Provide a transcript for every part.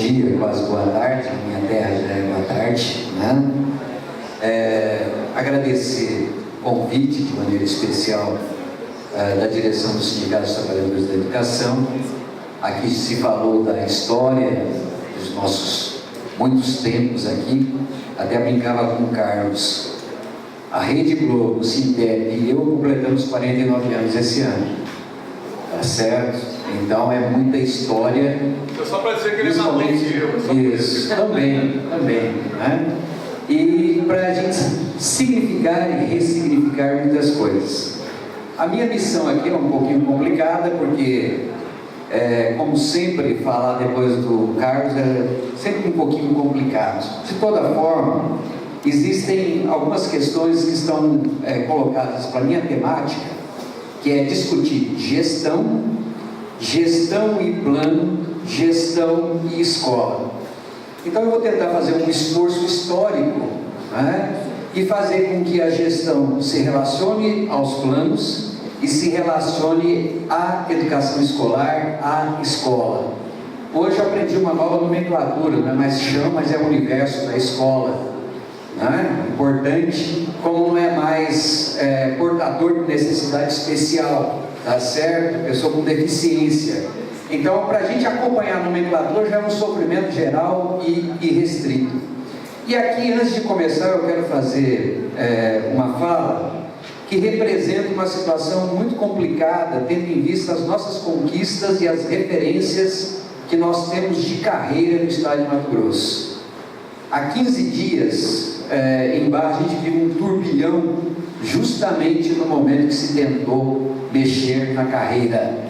dia, quase boa tarde, na minha terra já é boa tarde, né? Agradecer o convite de maneira especial da direção do Sindicato dos Trabalhadores da Educação. Aqui se falou da história dos nossos muitos tempos aqui, até brincava com o Carlos. A Rede Globo, o Sintep e eu completamos 49 anos esse ano, tá certo? Então é muita história. Só para dizer que ele é maluco. Isso, também, né? E para a gente significar e ressignificar muitas coisas. A minha missão aqui é um pouquinho complicada, porque, como sempre, falar depois do Carlos é sempre um pouquinho complicado. De toda forma, existem algumas questões que estão colocadas para a minha temática, que é discutir gestão e plano, gestão e escola. Então eu vou tentar fazer um esforço histórico, né, e fazer com que a gestão se relacione aos planos e se relacione à educação escolar, à escola. Hoje eu aprendi uma nova nomenclatura, não é mais chão, mas é o universo da escola, né? Importante, como não é mais portador de necessidade especial, tá certo? Pessoa com deficiência. Então, para a gente acompanhar a nomenclatura já é um sofrimento geral e restrito. E aqui, antes de começar, eu quero fazer uma fala que representa uma situação muito complicada, tendo em vista as nossas conquistas e as referências que nós temos de carreira no estado de Mato Grosso. Há 15 dias, em Barra, a gente viu um turbilhão, justamente no momento que se tentou mexer na carreira.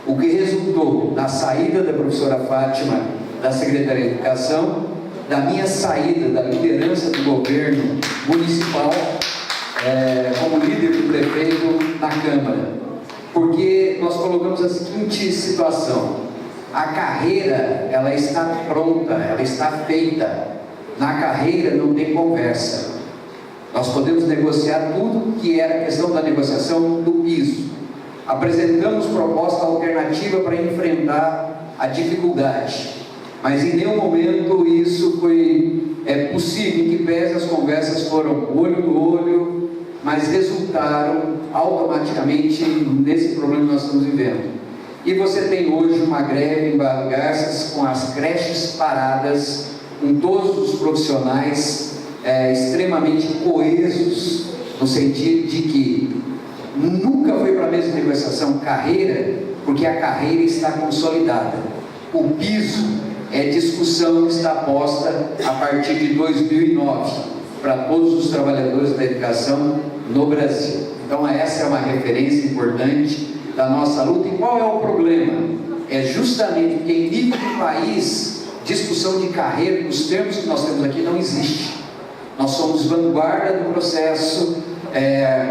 O que resultou na saída da professora Fátima da Secretaria de Educação, da minha saída da liderança do governo municipal, como líder do prefeito na Câmara, porque nós colocamos a seguinte situação: a carreira, ela está pronta, ela está feita. Na carreira não tem conversa. Nós podemos negociar tudo que era a questão da negociação do piso. Apresentamos proposta alternativa para enfrentar a dificuldade, mas em nenhum momento isso foi possível, em que pese as conversas foram olho no olho, mas resultaram automaticamente nesse problema que nós estamos vivendo. E você tem hoje uma greve em Barra do Garças, com as creches paradas, com todos os profissionais extremamente coesos, no sentido de que nunca foi para a mesma negociação carreira, porque a carreira está consolidada. O piso é discussão que está posta a partir de 2009 para todos os trabalhadores da educação no Brasil. Então essa é uma referência importante da nossa luta. E qual é o problema? É justamente porque em nível de país, discussão de carreira, nos termos que nós temos aqui, não existe. Nós somos vanguarda do processo.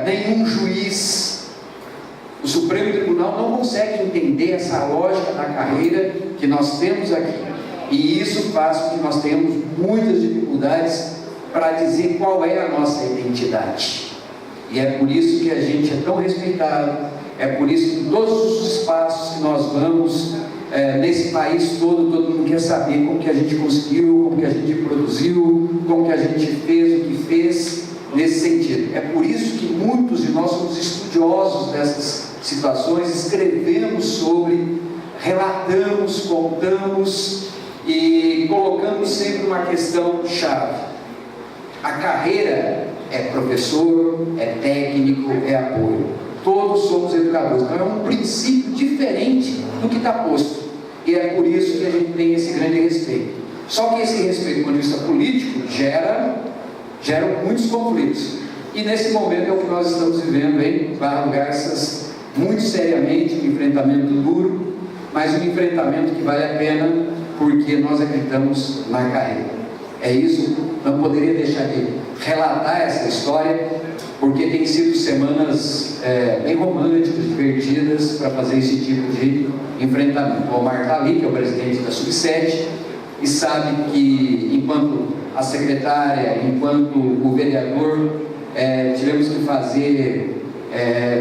Nenhum juiz, o Supremo Tribunal não consegue entender essa lógica da carreira que nós temos aqui, e isso faz com que nós tenhamos muitas dificuldades para dizer qual é a nossa identidade. E é por isso que a gente é tão respeitado, é por isso que em todos os espaços que nós vamos, nesse país todo mundo quer saber como que a gente conseguiu, como que a gente produziu, como que a gente fez o que fez. Nesse sentido, é por isso que muitos de nós somos estudiosos dessas situações, escrevemos sobre, relatamos, contamos e colocamos sempre uma questão chave. A carreira é professor, é técnico, é apoio. Todos somos educadores. Então é um princípio diferente do que está posto. E é por isso que a gente tem esse grande respeito. Só que esse respeito do ponto de vista político geram muitos conflitos, e nesse momento é o que nós estamos vivendo em Barra do Garças, muito seriamente, um enfrentamento duro, mas um enfrentamento que vale a pena, porque nós acreditamos na carreira. É isso, não poderia deixar de relatar essa história, porque tem sido semanas bem românticas, divertidas, para fazer esse tipo de enfrentamento. O Omar está ali, que é o presidente da Sub-7, e sabe que enquanto a secretária, enquanto o vereador, tivemos que fazer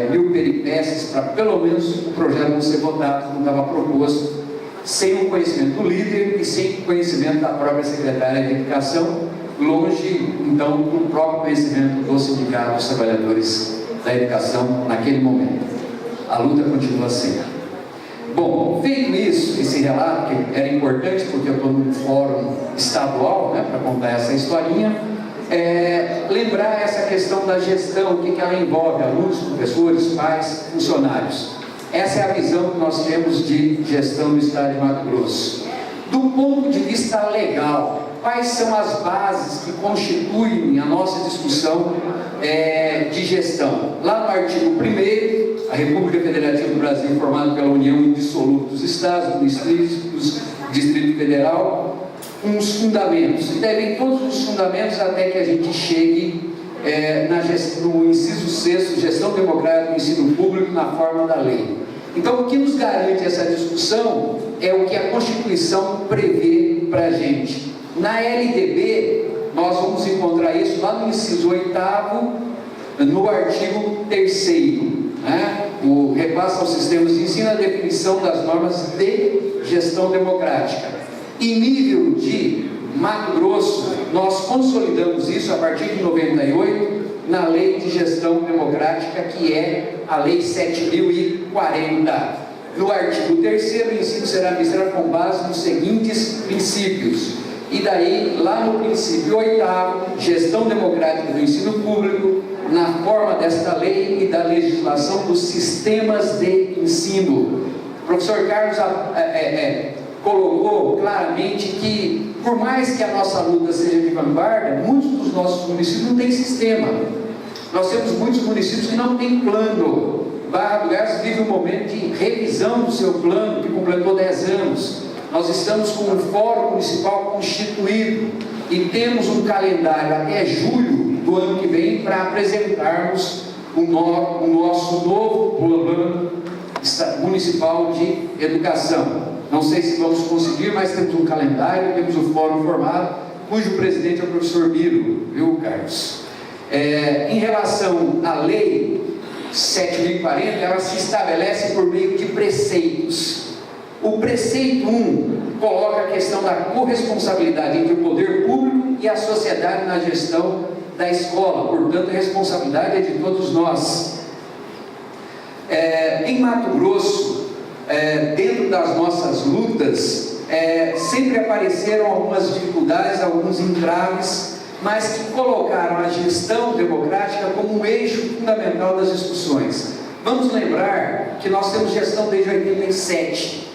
1000 peripécias para pelo menos o projeto não ser votado, como estava proposto, sem o conhecimento do líder e sem o conhecimento da própria secretária de Educação, longe, então, do próprio conhecimento do Sindicato dos Trabalhadores da Educação naquele momento. A luta continua sendo. Bom, feito isso, esse relato que era importante, porque eu estou num fórum estadual, né, para contar essa historinha, lembrar essa questão da gestão, o que ela envolve, alunos, professores, pais, funcionários. Essa é a visão que nós temos de gestão do Estado de Mato Grosso. Do ponto de vista legal, quais são as bases que constituem a nossa discussão de gestão? Lá no artigo 1º, a República Federativa do Brasil, formada pela União Indissolúvel dos Estados, municípios, Distrito Federal, uns fundamentos. E daí vem todos os fundamentos até que a gente chegue no inciso 6º, gestão democrática do ensino público na forma da lei. Então, o que nos garante essa discussão é o que a Constituição prevê para a gente. Na LDB, nós vamos encontrar isso lá no inciso 8º, no artigo 3º. O repasse aos sistemas de ensino a definição das normas de gestão democrática. Em nível de Mato Grosso, nós consolidamos isso a partir de 98 na Lei de Gestão Democrática, que é a Lei 7.040. No artigo 3º, o ensino será ministrado com base nos seguintes princípios. E daí, lá no princípio 8º, gestão democrática do ensino público, na forma desta lei e da legislação dos sistemas de ensino. O professor Carlos colocou claramente que, por mais que a nossa luta seja de vanguarda, muitos dos nossos municípios não têm sistema. Nós temos muitos municípios que não têm plano. Barra do Garças vive um momento de revisão do seu plano, que completou 10 anos. Nós estamos com um fórum municipal constituído e temos um calendário até julho do ano que vem para apresentarmos o nosso novo plano municipal de educação. Não sei se vamos conseguir, mas temos um calendário, temos um fórum formado, cujo presidente é o professor Miro, viu, Carlos? Em relação à lei 7.040, ela se estabelece por meio de preceitos. O preceito 1 coloca a questão da corresponsabilidade entre o poder público e a sociedade na gestão da escola, portanto a responsabilidade é de todos nós. Em Mato Grosso, dentro das nossas lutas, sempre apareceram algumas dificuldades, alguns entraves, mas que colocaram a gestão democrática como um eixo fundamental das discussões. Vamos lembrar que nós temos gestão desde 87.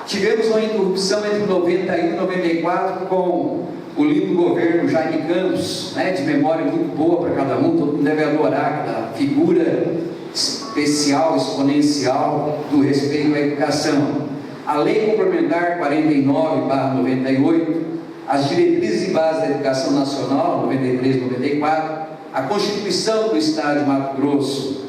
Tivemos uma interrupção entre 91 e 94 com o lindo governo Jaime Campos, de memória muito boa para cada um, todo mundo deve adorar aquela figura especial, exponencial do respeito à educação. A Lei Complementar 49/98, as diretrizes e bases da educação nacional, 93/94, a Constituição do Estado de Mato Grosso,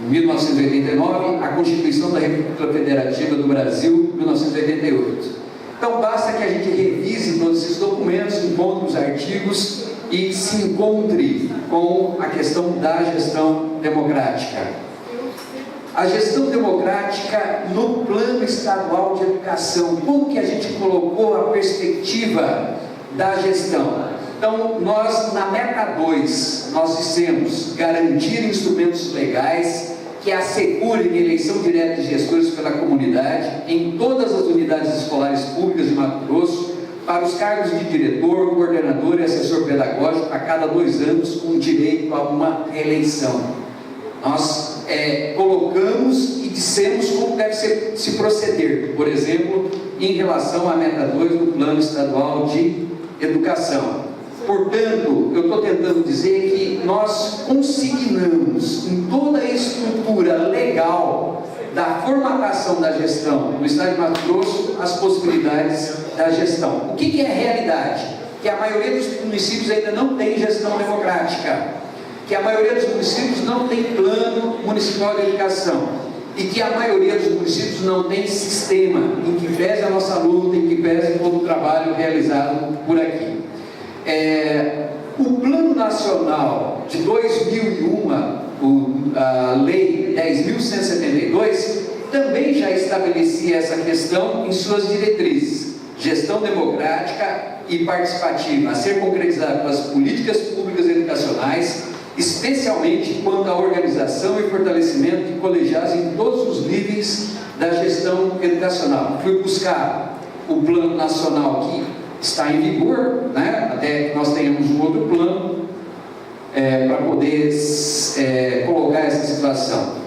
em 1989, a Constituição da República Federativa do Brasil, 1988. Então basta que a gente revise todos esses documentos, encontre os artigos e se encontre com a questão da gestão democrática. A gestão democrática no plano estadual de educação, como que a gente colocou a perspectiva da gestão? Então, nós, na meta 2, nós dissemos garantir instrumentos legais que assegurem eleição direta de gestores pela comunidade em todas as unidades escolares públicas de Mato Grosso, para os cargos de diretor, coordenador e assessor pedagógico a cada 2 anos, com direito a uma reeleição. Nós colocamos e dissemos como deve se proceder, por exemplo, em relação à meta 2 do Plano Estadual de Educação. Portanto, eu estou tentando dizer que nós consignamos em toda a estrutura legal da formatação da gestão no Estado de Mato Grosso as possibilidades da gestão. O que é a realidade? Que a maioria dos municípios ainda não tem gestão democrática, que a maioria dos municípios não tem plano municipal de educação e que a maioria dos municípios não tem sistema, em que pese a nossa luta, em que pese todo o trabalho realizado por aqui. O Plano Nacional de 2001, a Lei 10.172, também já estabelecia essa questão em suas diretrizes: gestão democrática e participativa, a ser concretizada pelas políticas públicas educacionais, especialmente quanto à organização e fortalecimento de colegiados em todos os níveis da gestão educacional. Fui buscar o Plano Nacional que está em vigor, né? Até que nós tenhamos um outro plano para poder colocar essa situação.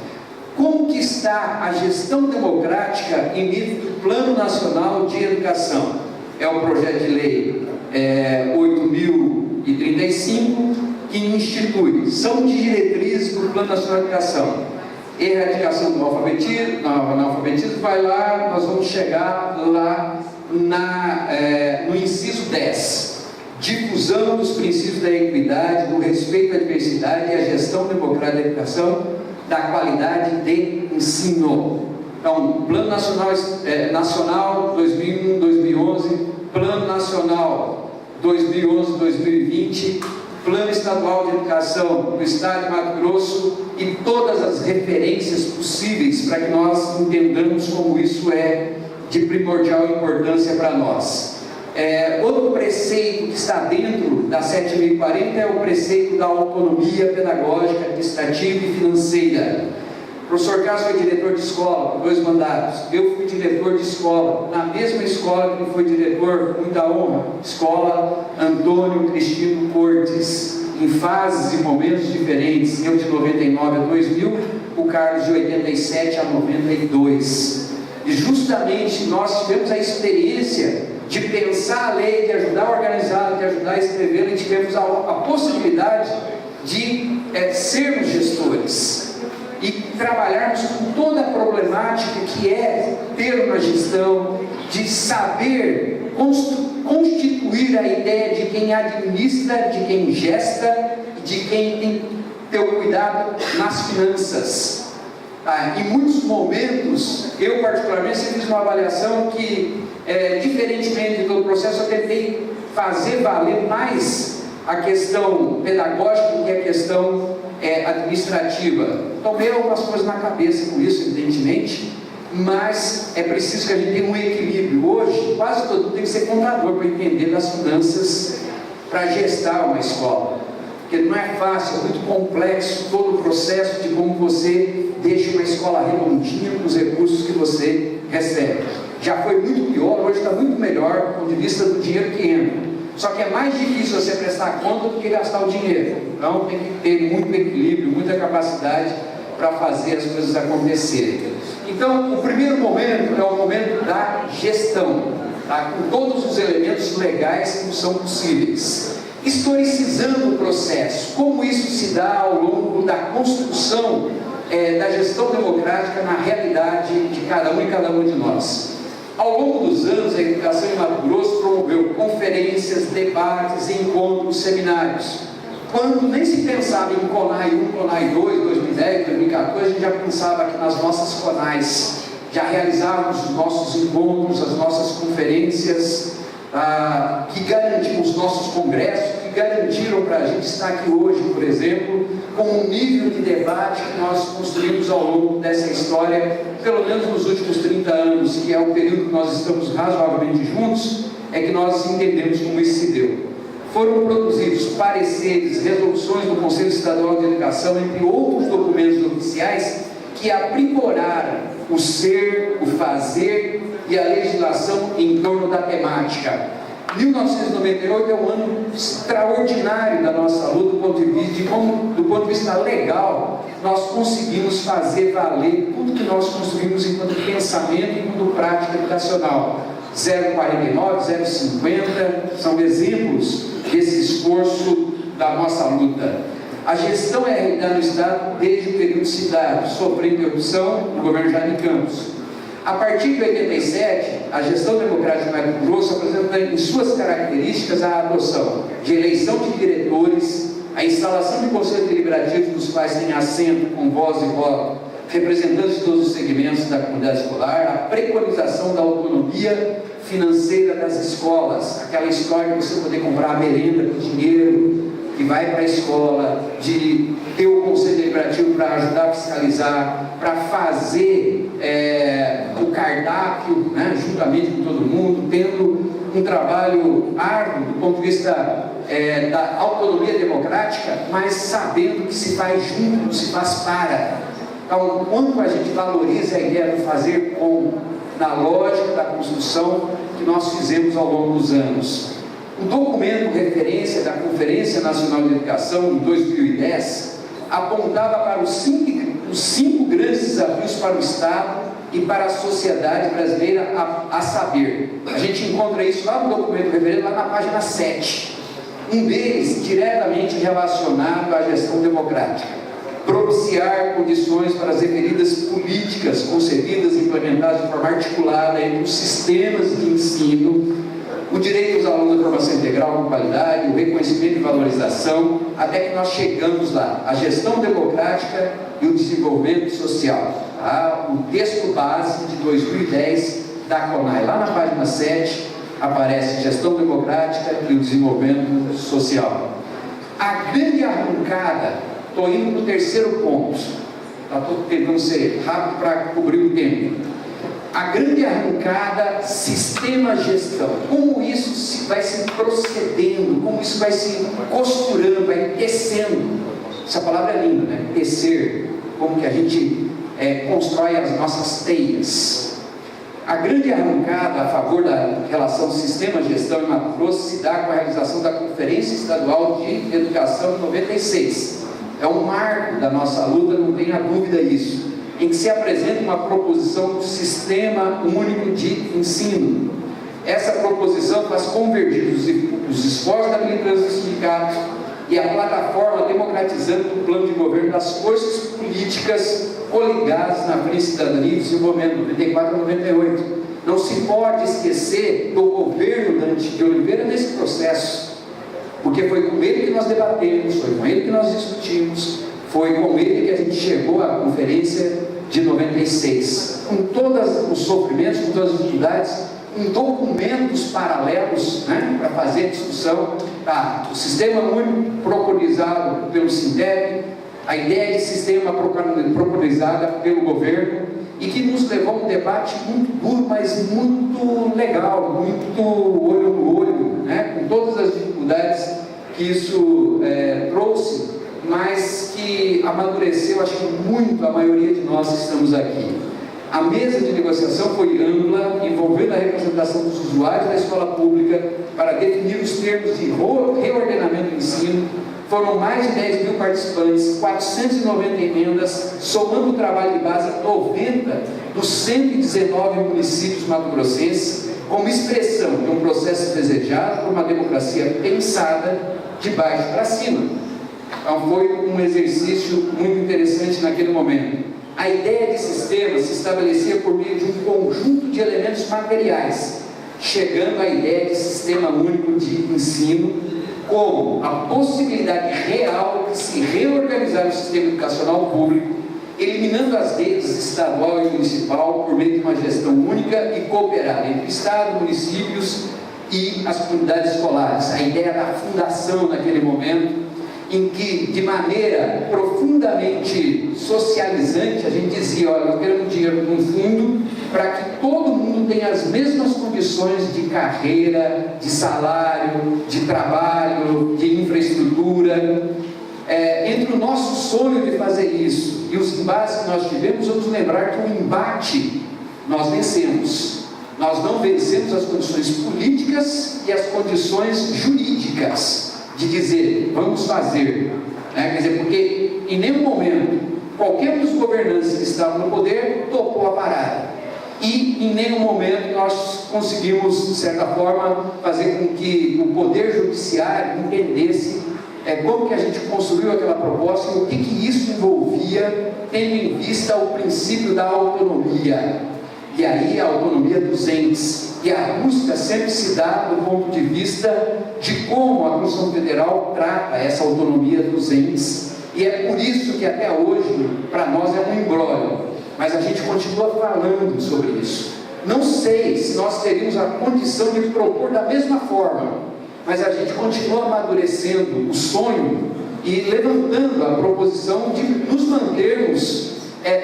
Como que está a gestão democrática em nível do Plano Nacional de Educação? É o projeto de lei 8.035, que institui, são diretrizes do Plano Nacional de Educação: erradicação do analfabetismo, vai lá, nós vamos chegar lá no inciso 10, difusão dos princípios da equidade, do respeito à diversidade e à gestão democrática da educação, da qualidade de ensino. Então, Plano Nacional 2001-2011, Plano Nacional 2011-2020, Plano Estadual de Educação do Estado de Mato Grosso e todas as referências possíveis para que nós entendamos como isso é de primordial importância para nós. Outro preceito que está dentro da 7.040 é o preceito da autonomia pedagógica, administrativa e financeira. O professor Cássio foi diretor de escola por 2 mandatos, eu fui diretor de escola, na mesma escola que ele foi diretor, com muita honra, Escola Antônio Cristino Cortes, em fases e momentos diferentes, eu de 99 a 2000, o Carlos de 87 a 92. E justamente nós tivemos a experiência de pensar a lei, de ajudar a organizá-la, de ajudar a escrevê-la, e tivemos a possibilidade de sermos gestores e trabalharmos com toda a problemática que é ter uma gestão, de saber constituir a ideia de quem administra, de quem gesta, de quem tem que ter o cuidado nas finanças. Em muitos momentos, eu particularmente fiz uma avaliação que, diferentemente de todo o processo, eu tentei fazer valer mais a questão pedagógica do que a questão administrativa. Tomei algumas coisas na cabeça com isso, evidentemente, mas é preciso que a gente tenha um equilíbrio. Hoje, quase todo mundo tem que ser contador para entender das finanças, para gestar uma escola, porque não é fácil, é muito complexo todo o processo de como você deixa uma escola redondinha com os recursos que você recebe. Já foi muito pior, hoje está muito melhor do ponto de vista do dinheiro que entra. Só que é mais difícil você prestar conta do que gastar o dinheiro. Então tem que ter muito equilíbrio, muita capacidade para fazer as coisas acontecerem. Então, o primeiro momento é o momento da gestão, tá? Com todos os elementos legais que são possíveis. Historicizando o processo, como isso se dá ao longo da construção da gestão democrática na realidade de cada um e cada um de nós. Ao longo dos anos, a educação em Mato Grosso promoveu conferências, debates, encontros, seminários. Quando nem se pensava em CONAI 1, CONAI 2, 2010, 2014, a gente já pensava que nas nossas CONAIs já realizávamos os nossos encontros, as nossas conferências, que garantiam os nossos congressos, que garantiram para a gente estar aqui hoje, por exemplo, com um nível de debate que nós construímos ao longo dessa história, pelo menos nos últimos 30 anos, que é o período que nós estamos razoavelmente juntos, é que nós entendemos como isso se deu. Foram produzidos pareceres, resoluções do Conselho Estadual de Educação, entre outros documentos oficiais, que aprimoraram o ser, o fazer e a legislação em torno da temática. 1998 é um ano extraordinário da nossa luta do ponto de vista de como, do ponto de vista legal, nós conseguimos fazer valer tudo que nós construímos enquanto pensamento e enquanto prática educacional. 049, 050 são exemplos desse esforço da nossa luta. A gestão é realizada no Estado desde o período citado, sofrendo interrupção no governo Jaime Campos. A partir de 87, a gestão democrática do Mato Grosso apresenta em suas características a adoção de eleição de diretores, a instalação de conselhos deliberativos dos quais tem assento com voz e voto representantes de todos os segmentos da comunidade escolar, a preconização da autonomia financeira das escolas, aquela história de você poder comprar a merenda com dinheiro, que vai para a escola, de ter o Conselho Deliberativo para ajudar a fiscalizar, para fazer o cardápio, né, juntamente com todo mundo, tendo um trabalho árduo do ponto de vista da autonomia democrática, mas sabendo que se faz junto, não se faz para. Então, quanto a gente valoriza a ideia do fazer com, na lógica da construção que nós fizemos ao longo dos anos. O documento referência da Conferência Nacional de Educação, em 2010, apontava para os cinco grandes desafios para o Estado e para a sociedade brasileira, a saber. A gente encontra isso lá no documento referente, lá na página 7. Um deles diretamente relacionado à gestão democrática. Propiciar condições para as referidas políticas concebidas e implementadas de forma articulada entre os sistemas de ensino, o direito dos alunos à formação integral com qualidade, o reconhecimento e valorização, até que nós chegamos lá, a gestão democrática e o desenvolvimento social. Tá? O texto base de 2010 da CONAI, lá na página 7, aparece gestão democrática e o desenvolvimento social. A grande arrancada, estou indo para o terceiro ponto, estou tentando ser rápido para cobrir o tempo. A grande arrancada, sistema gestão, como isso vai se procedendo, como isso vai se costurando, vai tecendo. Essa palavra é linda, né? Tecer, como que a gente constrói as nossas teias. A grande arrancada a favor da relação sistema-gestão em Mato Grosso se dá com a realização da Conferência Estadual de Educação de 96. É um marco da nossa luta, não tenha dúvida isso, em que se apresenta uma proposição do Sistema Único de Ensino. Essa proposição faz convergir os esforços da militância dos sindicatos e a plataforma democratizando o plano de governo das forças políticas coligadas na Frente Cidadania e Desenvolvimento, 94 a 98. Não se pode esquecer do governo Dante de Oliveira nesse processo, porque foi com ele que nós debatemos, foi com ele que nós discutimos, foi com ele que a gente chegou à conferência de 96, com todos os sofrimentos, com todas as dificuldades, com documentos paralelos, né, para fazer a discussão. O sistema único proconizado pelo SINTEP, a ideia de sistema proconizada pelo governo, e que nos levou a um debate muito duro, mas muito legal, muito olho no olho, né, com todas as dificuldades que isso trouxe, mas que amadureceu, acho que muito, a maioria de nós que estamos aqui. A mesa de negociação foi ampla, envolvendo a representação dos usuários da escola pública para definir os termos de reordenamento do ensino. Foram mais de 10 mil participantes, 490 emendas, somando o trabalho de base 90 dos 119 municípios mato-grossenses, como expressão de um processo desejado por uma democracia pensada de baixo para cima. Então foi um exercício muito interessante naquele momento. A ideia de sistema se estabelecia por meio de um conjunto de elementos materiais, chegando à ideia de sistema único de ensino, como a possibilidade real de se reorganizar o sistema educacional público, eliminando as redes estadual e municipal por meio de uma gestão única e cooperada entre Estado, municípios e as comunidades escolares. A ideia da fundação naquele momento, em que, de maneira profundamente socializante, a gente dizia: olha, nós queremos dinheiro num fundo para que todo mundo tenha as mesmas condições de carreira, de salário, de trabalho, de infraestrutura. Entre o nosso sonho de fazer isso e os embates que nós tivemos, vamos lembrar que o embate nós vencemos. Nós não vencemos as condições políticas e as condições jurídicas de dizer, vamos fazer, né? Quer dizer, porque em nenhum momento, qualquer dos governantes que estavam no poder topou a parada, e em nenhum momento nós conseguimos, de certa forma, fazer com que o poder judiciário entendesse como que a gente construiu aquela proposta e o que isso envolvia, tendo em vista o princípio da autonomia, e aí a autonomia dos entes. E a busca sempre se dá do ponto de vista de como a Constituição Federal trata essa autonomia dos entes, e é por isso que até hoje, para nós, é um imbróglio, mas a gente continua falando sobre isso. Não sei se nós teríamos a condição de propor da mesma forma, mas a gente continua amadurecendo o sonho e levantando a proposição de nos mantermos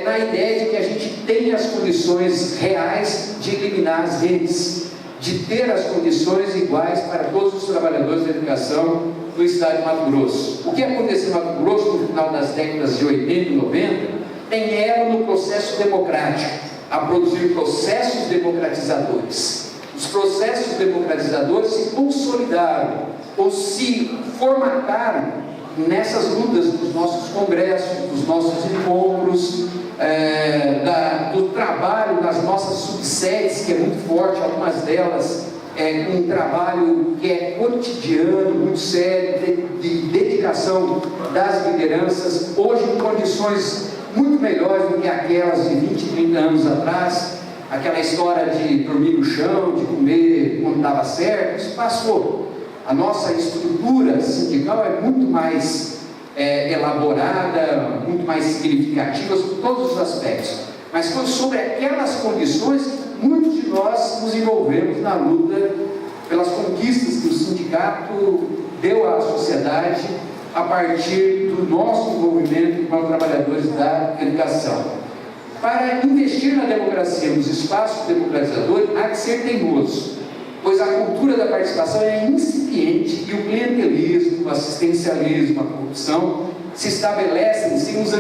na ideia de que a gente tenha as condições reais de eliminar as redes, de ter as condições iguais para todos os trabalhadores da educação do estado de Mato Grosso. O que aconteceu em Mato Grosso no final das décadas de 80 e 90 tem elo no processo democrático, a produzir processos democratizadores. Os processos democratizadores se consolidaram ou se formataram nessas lutas dos nossos congressos, dos nossos encontros, do trabalho das nossas subsedes, que é muito forte, algumas delas um trabalho que é cotidiano, muito sério, de dedicação das lideranças, hoje em condições muito melhores do que aquelas de 20, 30 anos atrás. Aquela história de dormir no chão, de comer quando estava certo, isso passou. A nossa estrutura sindical é muito mais elaborada, muito mais significativa sobre todos os aspectos. Mas foi sobre aquelas condições que muitos de nós nos envolvemos na luta pelas conquistas que o sindicato deu à sociedade a partir do nosso envolvimento com os trabalhadores da educação. Para investir na democracia, nos espaços democratizadores, há que ser teimoso, pois a cultura da participação é incipiente e o clientelismo, o assistencialismo, a corrupção se estabelecem sem que os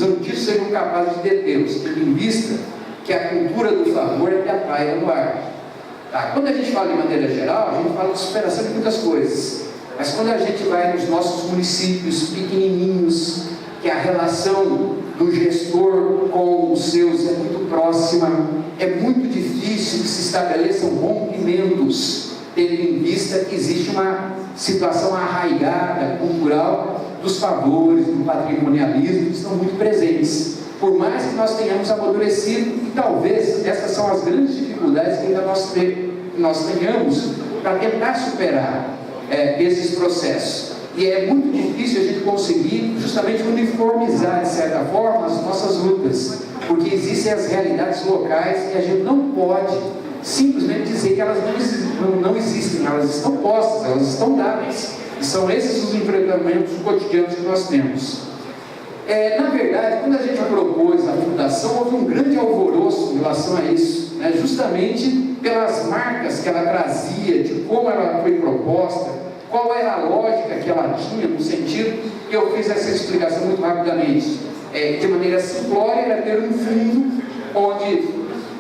antídotos sejam capazes de detê-los, tendo em vista que a cultura do favor é que apaga no ar. Quando a gente fala de maneira geral, a gente fala de superação de muitas coisas, mas quando a gente vai nos nossos municípios pequenininhos, que a relação do gestor com os seus é muito próxima, é muito difícil que se estabeleçam rompimentos, tendo em vista que existe uma situação arraigada, cultural, dos favores, do patrimonialismo, que estão muito presentes. Por mais que nós tenhamos amadurecido, e talvez essas são as grandes dificuldades que ainda nós tenhamos para tentar superar esses processos. E é muito difícil a gente conseguir justamente uniformizar, de certa forma, as nossas lutas, porque existem as realidades locais e a gente não pode simplesmente dizer que elas não existem, elas estão postas, elas estão dadas, e são esses os enfrentamentos cotidianos que nós temos. Na verdade, quando a gente propôs a fundação, houve um grande alvoroço em relação a isso, justamente pelas marcas que ela trazia, de como ela foi proposta, qual era a lógica que ela tinha, no sentido que eu fiz essa explicação muito rapidamente. De maneira simplória, era ter um fundo onde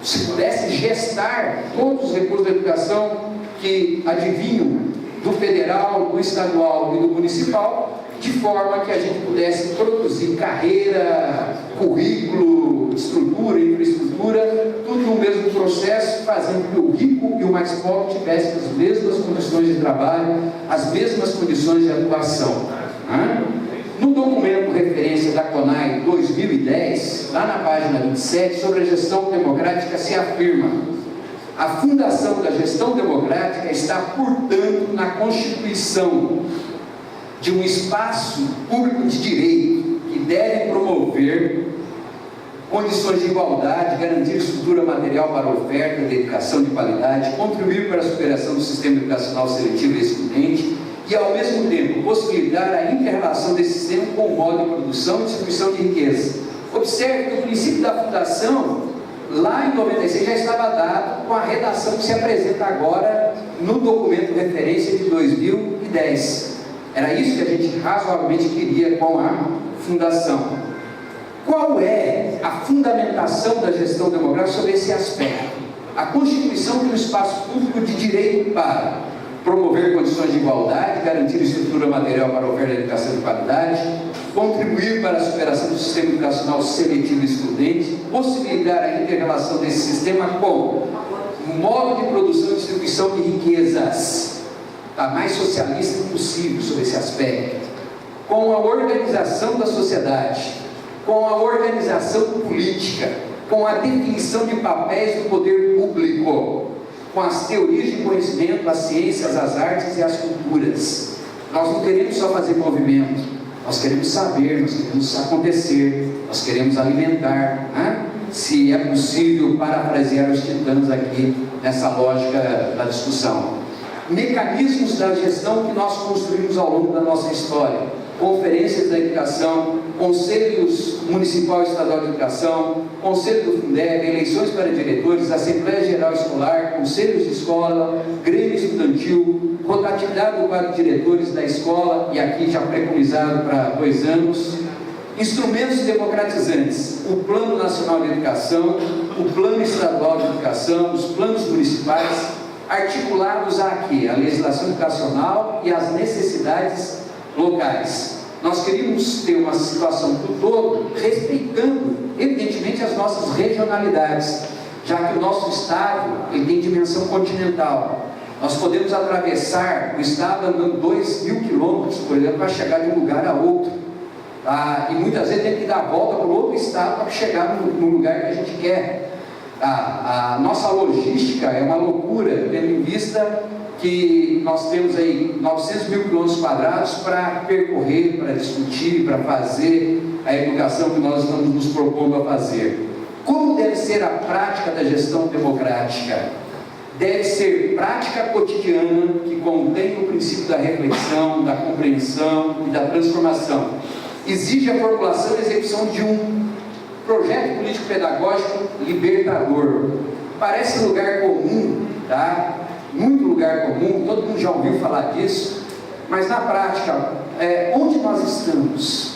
se pudesse gestar todos os recursos da educação que advinham do federal, do estadual e do municipal, de forma que a gente pudesse produzir carreira, currículo, estrutura, infraestrutura, tudo no mesmo processo, fazendo que o rico e o mais pobre tivessem as mesmas condições de trabalho, as mesmas condições de atuação. No documento referência da CONAI 2010, lá na página 27, sobre a gestão democrática, se afirma: a fundação da gestão democrática está, portanto, na constituição de um espaço público de direito que deve promover condições de igualdade, garantir estrutura material para a oferta de educação de qualidade, contribuir para a superação do sistema educacional seletivo e excludente e, ao mesmo tempo, possibilitar a inter-relação desse sistema com o modo de produção e distribuição de riqueza. Observe que o princípio da fundação, lá em 96, já estava dado com a redação que se apresenta agora no documento referência de 2010. Era isso que a gente razoavelmente queria com a fundação. Qual é a fundamentação da gestão democrática sobre esse aspecto? A constituição de um espaço público de direito para promover condições de igualdade, garantir estrutura material para a oferta de educação de qualidade, contribuir para a superação do sistema educacional seletivo e excludente, possibilitar a inter-relação desse sistema com o modo de produção e distribuição de riquezas, a mais socialista possível sobre esse aspecto, com a organização da sociedade, com a organização política, com a definição de papéis do poder público, com as teorias de conhecimento, as ciências, as artes e as culturas. Nós não queremos só fazer movimento, nós queremos saber, nós queremos acontecer, nós queremos alimentar, se é possível parafrasear os titãs aqui nessa lógica da discussão. mecanismos da gestão que nós construímos ao longo da nossa história: conferências da educação, conselhos municipal e estadual de educação, conselho do Fundeb, eleições para diretores, Assembleia Geral Escolar, conselhos de escola, grêmio estudantil, rotatividade do quadro de diretores da escola, e aqui já preconizado para 2 anos, instrumentos democratizantes, o Plano Nacional de Educação, o Plano Estadual de Educação, os planos municipais, articulados aqui, a legislação educacional e as necessidades locais. Nós queríamos ter uma situação do todo, respeitando, evidentemente, as nossas regionalidades, já que o nosso estado ele tem dimensão continental. Nós podemos atravessar o estado andando 2.000 quilômetros, por exemplo, para chegar de um lugar a outro. E muitas vezes tem que dar a volta para outro estado para chegar no lugar que a gente quer. A nossa logística é uma loucura, tendo em vista que nós temos aí 900.000 quilômetros quadrados para percorrer, para discutir, para fazer a educação que nós estamos nos propondo a fazer. Como deve ser a prática da gestão democrática? Deve ser prática cotidiana que contém o princípio da reflexão, da compreensão e da transformação. Exige a formulação e execução de um projeto político-pedagógico libertador. Parece lugar comum, tá? Muito lugar comum, todo mundo já ouviu falar disso, mas na prática, onde nós estamos?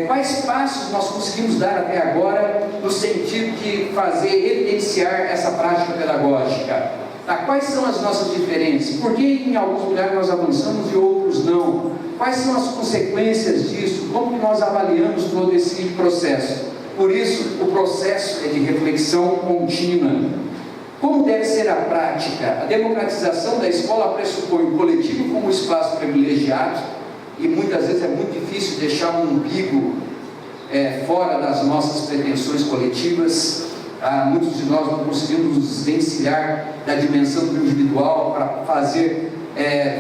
Quais passos nós conseguimos dar até agora no sentido de fazer evidenciar essa prática pedagógica? Quais são as nossas diferenças? Por que em alguns lugares nós avançamos e outros não? Quais são as consequências disso? Como nós avaliamos todo esse processo? Por isso, o processo é de reflexão contínua. Como deve ser a prática? A democratização da escola pressupõe o coletivo como espaço privilegiado, e muitas vezes é muito difícil deixar um umbigo fora das nossas pretensões coletivas. Muitos de nós não conseguimos nos desvencilhar da dimensão do individual para fazer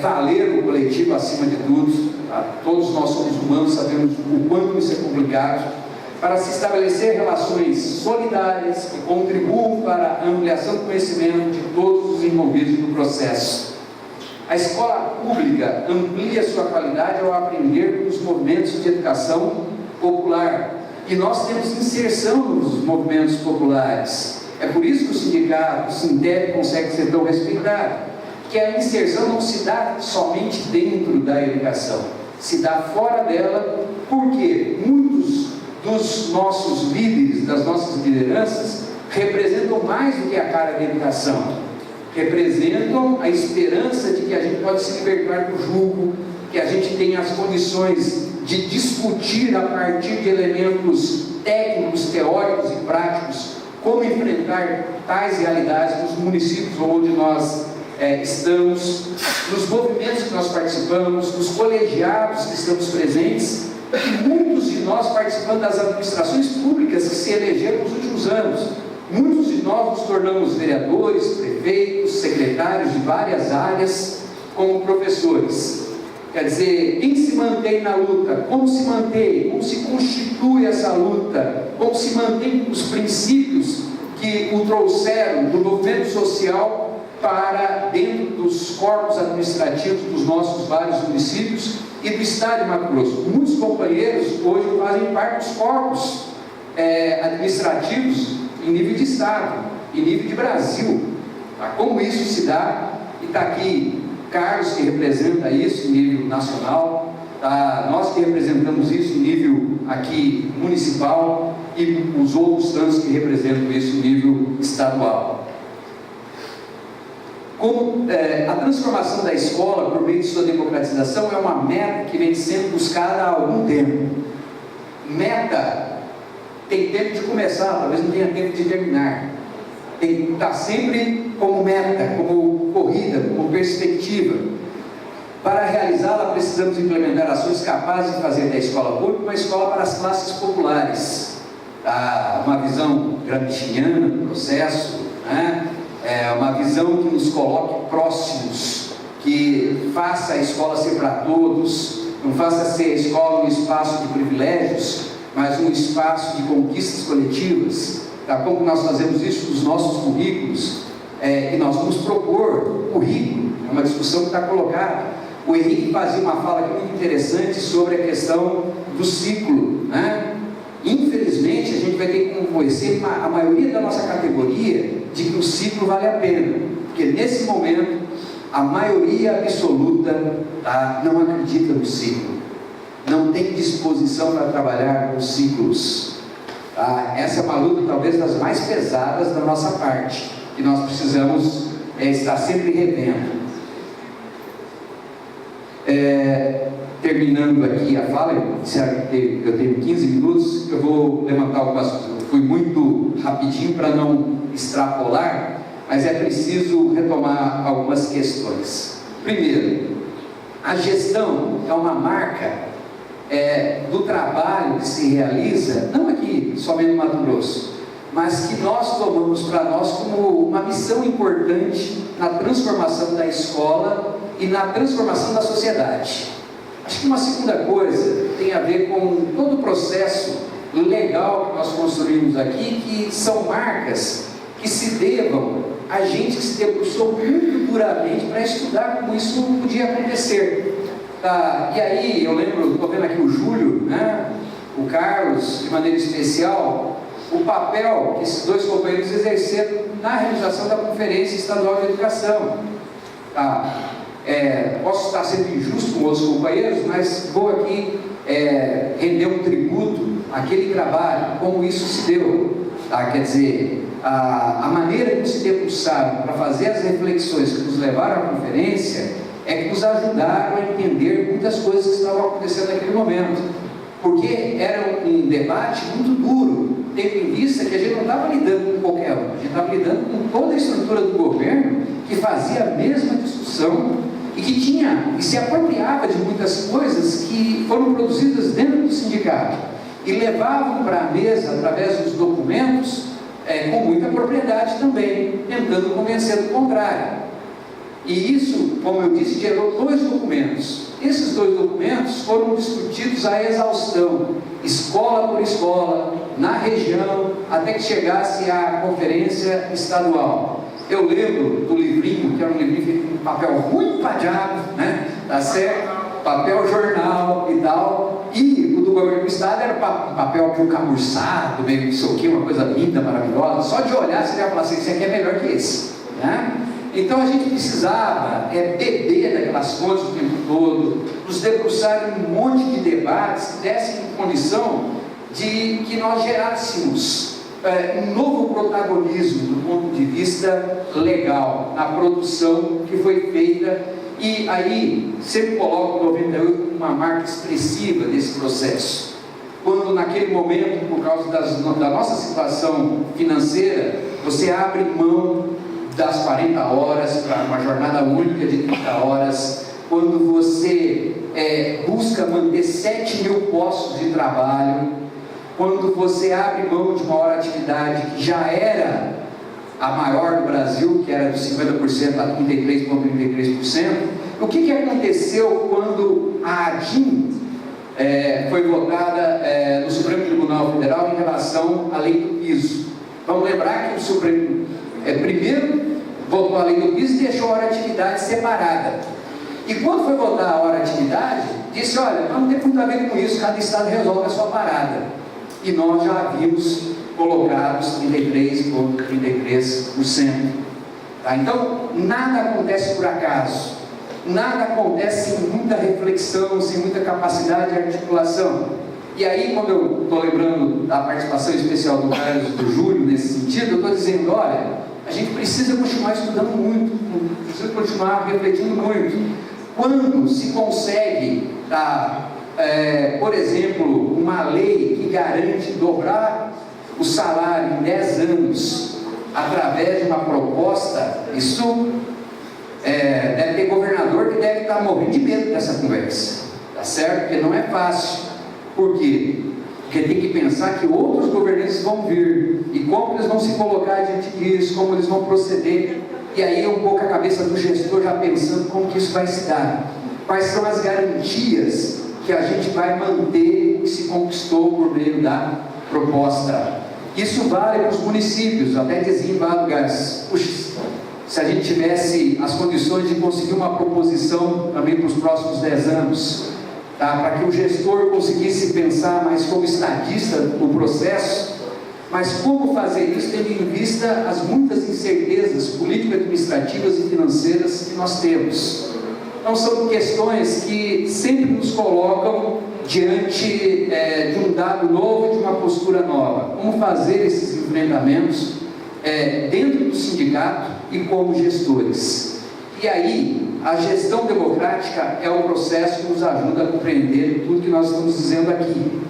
valer o coletivo acima de tudo. Todos nós somos humanos, sabemos o quanto isso é complicado. Para se estabelecer relações solidárias que contribuam para a ampliação do conhecimento de todos os envolvidos no processo. A escola pública amplia sua qualidade ao aprender com os movimentos de educação popular. E nós temos inserção nos movimentos populares. É por isso que o sindicato, o Sintep, consegue ser tão respeitado. Que a inserção não se dá somente dentro da educação, se dá fora dela, porque muitos dos nossos líderes, das nossas lideranças, representam mais do que a cara da educação, representam a esperança de que a gente pode se libertar do jugo, que a gente tenha as condições de discutir a partir de elementos técnicos, teóricos e práticos, como enfrentar tais realidades nos municípios onde nós estamos, nos movimentos que nós participamos, nos colegiados que estamos presentes, e muitos de nós participando das administrações públicas que se elegeram nos últimos anos. Muitos de nós nos tornamos vereadores, prefeitos, secretários de várias áreas, como professores. Quer dizer, quem se mantém na luta, como se mantém, como se constitui essa luta, como se mantém os princípios que o trouxeram do movimento social para dentro dos corpos administrativos dos nossos vários municípios e do estado de Mato Grosso. Muitos companheiros hoje fazem parte dos corpos administrativos em nível de estado, em nível de Brasil. Como isso se dá, e está aqui Carlos que representa isso em nível nacional, nós que representamos isso em nível aqui municipal, e os outros tantos que representam isso em nível estadual. Como a transformação da escola por meio de sua democratização é uma meta que vem sendo buscada há algum tempo. Meta tem tempo de começar, talvez não tenha tempo de terminar. Está sempre como meta, como corrida, como perspectiva. Para realizá-la, precisamos implementar ações capazes de fazer da escola pública uma escola para as classes populares. Uma visão gramsciana do processo, né? Uma visão que nos coloque próximos, que faça a escola ser para todos, não faça ser a escola um espaço de privilégios, mas um espaço de conquistas coletivas. Como nós fazemos isso nos nossos currículos, e nós vamos propor currículo, uma discussão que está colocada. O Henrique fazia uma fala aqui muito interessante sobre a questão do ciclo, né? Infelizmente, a gente vai ter que convencer a maioria da nossa categoria de que o ciclo vale a pena, porque nesse momento, a maioria absoluta não acredita no ciclo, não tem disposição para trabalhar com ciclos. Essa é uma luta talvez das mais pesadas da nossa parte, que nós precisamos estar sempre revendo. Terminando aqui a fala, eu tenho 15 minutos, eu vou levantar algumas coisas. Eu fui muito rapidinho para não extrapolar, mas é preciso retomar algumas questões. Primeiro, a gestão é uma marca do trabalho que se realiza, não aqui somente no Mato Grosso, mas que nós tomamos para nós como uma missão importante na transformação da escola e na transformação da sociedade. Acho que uma segunda coisa tem a ver com todo o processo legal que nós construímos aqui, que são marcas que se devam a gente que se debruçou muito duramente para estudar como isso podia acontecer. E aí, eu lembro, estou vendo aqui o Júlio, né? O Carlos, de maneira especial, o papel que esses dois companheiros exerceram na realização da Conferência Estadual de Educação. Posso estar sendo injusto com outros companheiros, mas vou aqui render um tributo àquele trabalho, como isso se deu. Quer dizer, a maneira que se debruçaram para fazer as reflexões que nos levaram à conferência é que nos ajudaram a entender muitas coisas que estavam acontecendo naquele momento, porque era um debate muito duro, tendo em vista que a gente não estava lidando com qualquer um, a gente estava lidando com toda a estrutura do governo que fazia a mesma discussão e que se apropriava de muitas coisas que foram produzidas dentro do sindicato e levavam para a mesa, através dos documentos, com muita propriedade também, tentando convencer do contrário. E isso, como eu disse, gerou 2 documentos. Esses 2 documentos foram discutidos à exaustão, escola por escola, na região, até que chegasse à conferência estadual. Eu lembro do livrinho, que era um livrinho feito com papel ruim padeado, né? Tá certo? Papel jornal e tal. E o do governo do estado era papel camurçado, meio que isso aqui, uma coisa linda, maravilhosa. Só de olhar você ia falar assim, isso aqui é melhor que esse, né? Então a gente precisava beber daquelas fontes o tempo todo, nos debruçar em um monte de debates que dessem condição de que nós gerássemos um novo protagonismo do ponto de vista legal na produção que foi feita. E aí sempre coloco o 98 como uma marca expressiva desse processo, quando naquele momento, por causa da nossa situação financeira, você abre mão das 40 horas para uma jornada única de 30 horas, quando você busca manter 7.000 postos de trabalho, quando você abre mão de uma hora de atividade que já era a maior do Brasil, que era de 50% a 33,33%. O que aconteceu quando a ADIM foi votada no Supremo Tribunal Federal em relação à lei do piso? Vamos lembrar que o Supremo primeiro votou a lei do piso e deixou a hora de atividade separada. E quando foi votar a hora de atividade, disse, olha, não tem muito a ver com isso, cada estado resolve a sua parada. E nós já havíamos colocado os 33,33%. Tá? Então, nada acontece por acaso, nada acontece sem muita reflexão, sem muita capacidade de articulação. E aí, quando eu estou lembrando da participação especial do Carlos e do Júlio nesse sentido, eu estou dizendo, olha, a gente precisa continuar estudando muito, precisa continuar refletindo muito. Quando se consegue, por exemplo, uma lei que garante dobrar o salário em 10 anos através de uma proposta, isso deve ter governador que deve estar morrendo de medo dessa conversa, tá certo? Porque não é fácil. Por quê? Porque tem que pensar que outros governantes vão vir e como eles vão se colocar diante disso, como eles vão proceder. E aí é um pouco a cabeça do gestor já pensando como que isso vai se dar, quais são as garantias que a gente vai manter o que se conquistou por meio da proposta. Isso vale para os municípios. Até dizia em vários lugares, puxa, se a gente tivesse as condições de conseguir uma proposição também para os próximos 10 anos, tá? Para que o gestor conseguisse pensar mais como estadista no processo, mas como fazer isso tendo em vista as muitas incertezas político-administrativas e financeiras que nós temos. Então são questões que sempre nos colocam diante de um dado novo, de uma postura nova. Como fazer esses enfrentamentos dentro do sindicato e como gestores. E aí, a gestão democrática é o processo que nos ajuda a compreender tudo que nós estamos dizendo aqui.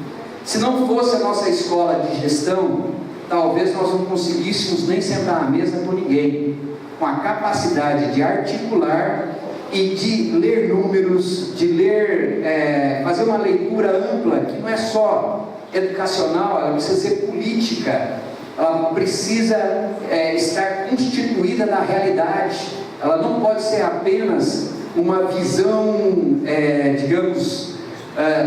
Se não fosse a nossa escola de gestão, talvez nós não conseguíssemos nem sentar à mesa com ninguém, com a capacidade de articular e de ler números, de ler, fazer uma leitura ampla, que não é só educacional, ela precisa ser política, ela precisa estar constituída na realidade, ela não pode ser apenas uma visão, digamos,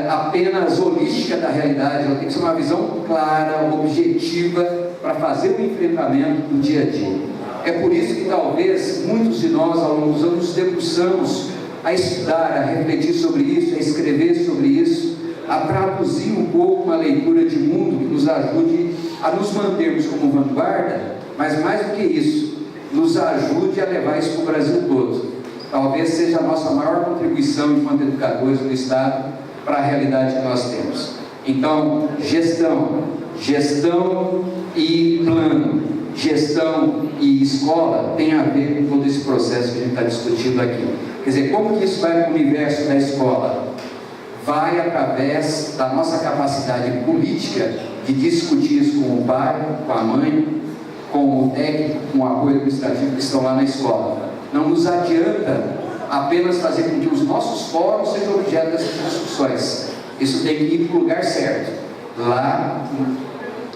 apenas holística da realidade, ela tem que ser uma visão clara, objetiva, para fazer o enfrentamento do dia a dia. É por isso que talvez muitos de nós ao longo dos anos nos debruçamos a estudar, a refletir sobre isso, a escrever sobre isso, a traduzir um pouco uma leitura de mundo que nos ajude a nos mantermos como vanguarda, mas mais do que isso, nos ajude a levar isso para o Brasil todo. Talvez seja a nossa maior contribuição enquanto educadores do Estado para a realidade que nós temos. Então, gestão e plano, gestão e escola tem a ver com todo esse processo que a gente está discutindo aqui. Quer dizer, como que isso vai para o universo da escola? Vai através da nossa capacidade política de discutir isso com o pai, com a mãe, com o técnico, com o apoio administrativo que estão lá na escola. Não nos adianta apenas fazer com que os nossos fóruns sejam objeto dessas discussões. Isso tem que ir para o lugar certo, lá,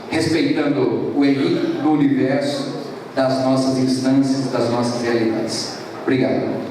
respeitando o equilíbrio do universo, das nossas instâncias, das nossas realidades. Obrigado.